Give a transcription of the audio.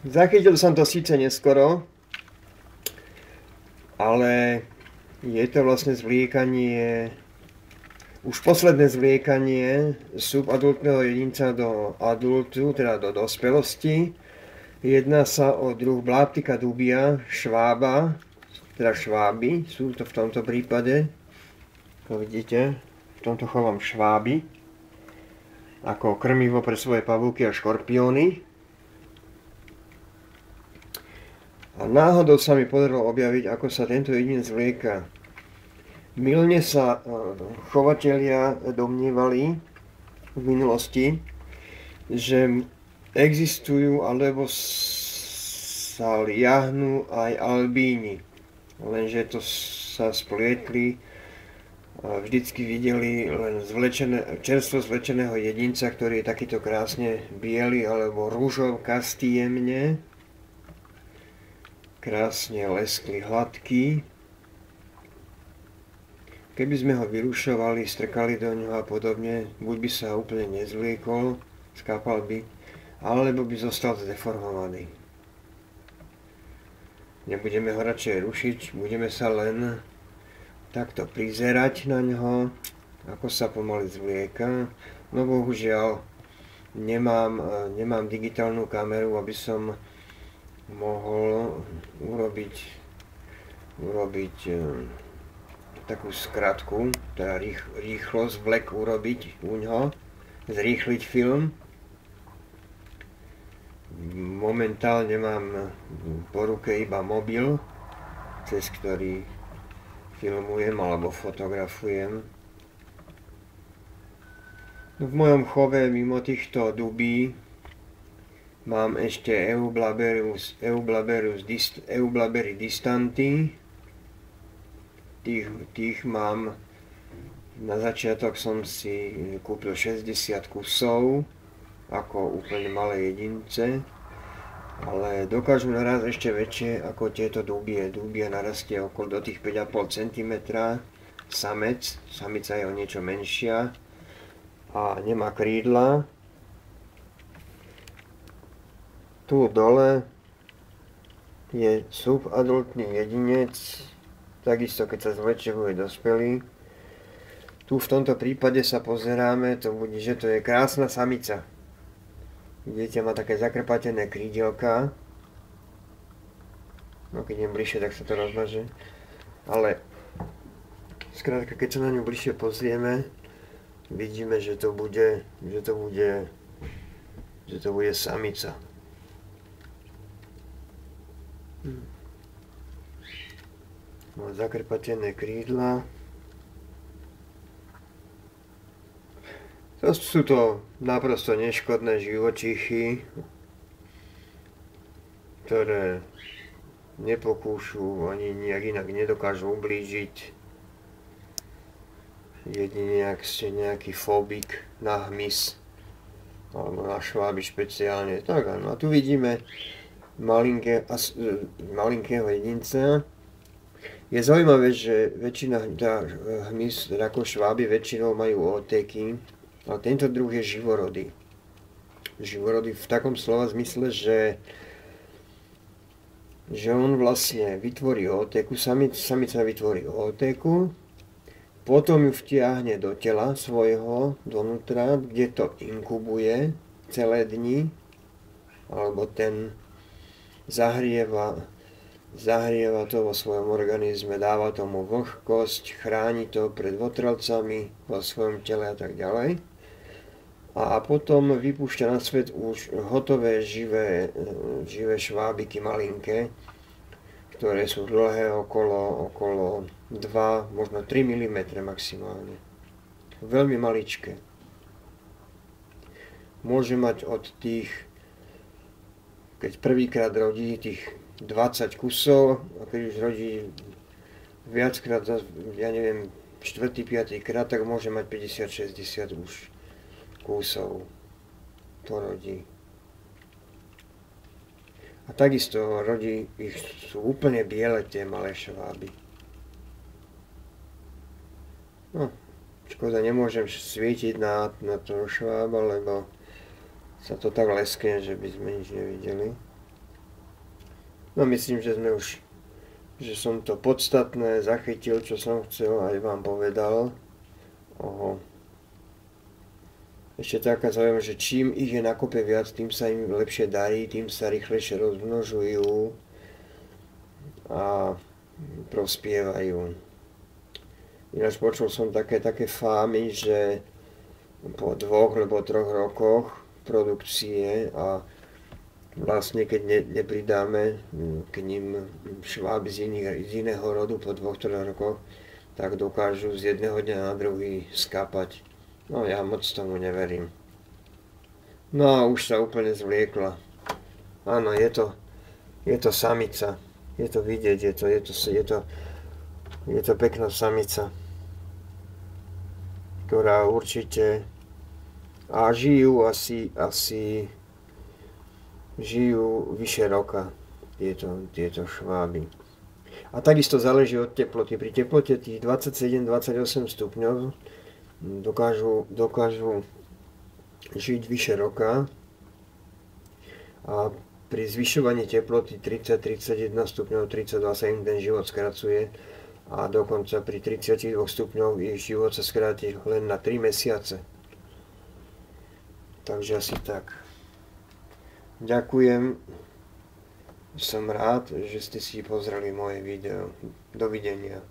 Zachytil som to síce neskoro, ale je to vlastne zvliekanie, už posledné zvliekanie subadultného jedinca do adultu, teda do dospelosti. Jedná sa o druh Blattica dubia, švába, teda šváby, sú to v tomto prípade, ako vidíte, v tomto chovám šváby, ako krmivo pre svoje pavúky a škorpióny. A náhodou sa mi podarilo objaviť, ako sa tento jedinec vlieka. Mylne sa chovatelia domnievali v minulosti, že existujú alebo sa liahnú aj albíni. Lenže to sa splietli. Vždycky videli len čerstvo zvlečeného jedinca, ktorý je takýto krásne biely alebo rúžovkastý jemne. Krásne lesklý, hladký. Keby sme ho vyrušovali, strkali do ňoho a podobne, buď by sa úplne nezvliekol, skápal by, alebo by zostal zdeformovaný. Nebudeme ho radšej rušiť, budeme sa len takto prizerať na ňo, ako sa pomaly zvlieka. No bohužiaľ, nemám digitálnu kameru, aby som mohol urobiť takú skratku, teda rýchlo zvlek urobiť u ňoho, zrýchliť film. Momentálne mám po ruke iba mobil, cez ktorý filmujem alebo fotografujem. V mojom chove mimo týchto dubí mám ešte Eublaberus distanti. Tých mám, na začiatok som si kúpil 60 kusov, ako úplne malé jedince, ale dokážu naraz ešte väčšie ako tieto dubie. Dubia narastie okolo do tých 5,5 cm. Samica je o niečo menšia a nemá krídla. Tu dole je subadultný jedinec, takisto keď sa zvlečie, bude dospelý. Tu v tomto prípade sa pozeráme, to bude, že to je krásna samica. Vidíte, má také zakrpatené krídelka. No keď idem bližšie, tak sa to rozmaže. Ale skrátka, keď sa na ňu bližšie pozrieme, vidíme, že to bude samica. Má zakrpatené krídla. To sú to naprosto neškodné živočichy, ktoré nepokúšu ani nejak inak nedokážu ublížiť. Jedine ak ste nejaký fóbik na hmyz alebo na šváby špeciálne. Tak áno, a tu vidíme malinkého jedinca. Je zaujímavé, že väčšina hmyz, ako šváby, väčšinou majú óteky, ale tento druh je živorodý. Živorodý v takom slova zmysle, že on vlastne vytvorí óteku, samica vytvorí óteku, potom ju vtiahne do tela svojho, donútra, kde to inkubuje celé dni, alebo ten zahrieva to vo svojom organizme, dáva tomu vlhkosť, chráni to pred votrelcami vo svojom tele a tak ďalej. A potom vypúšťa na svet už hotové živé švábiky malinké, ktoré sú dlhé okolo 2, možno 3 mm maximálne. Veľmi maličké. Môže mať od tých, keď prvýkrát rodí, tých 20 kusov, a keď už rodí viackrát, ja neviem, 4., 5. krát, tak môže mať 50-60 už kusov. To rodí. A takisto rodí, sú úplne biele tie malé šváby. No, škoda, nemôžem svietiť na toho švába, lebo sa to tak leskne, že by sme nič nevideli. No myslím, že som to podstatné zachytil, čo som chcel, aj vám povedal. Ešte taká zaujímavá, že čím ich je na kope viac, tým sa im lepšie darí, tým sa rýchlejšie rozmnožujú a prospievajú. Ináč počul som také fámy, že po 2 alebo 3 rokoch produkcie a vlastne keď nepridáme k ním šváby z iného rodu po 2-3 rokoch, tak dokážu z jedného dňa na druhý skápať. No ja moc tomu neverím. No a už sa úplne zvliekla. Áno, je to samica. Je to vidieť, je to pekná samica, ktorá určite a žijú asi žijú vyše roka tieto šváby. A takisto záleží od teploty. Pri teplote tých 27-28 stupňov dokážu žiť vyše roka a pri zvyšovaní teploty 30-31 stupňov, 32 sa im ten život skracuje a dokonca pri 32 stupňov ich život sa skráti len na 3 mesiace. Takže asi tak. Ďakujem. Som rád, že ste si pozreli moje video. Dovidenia.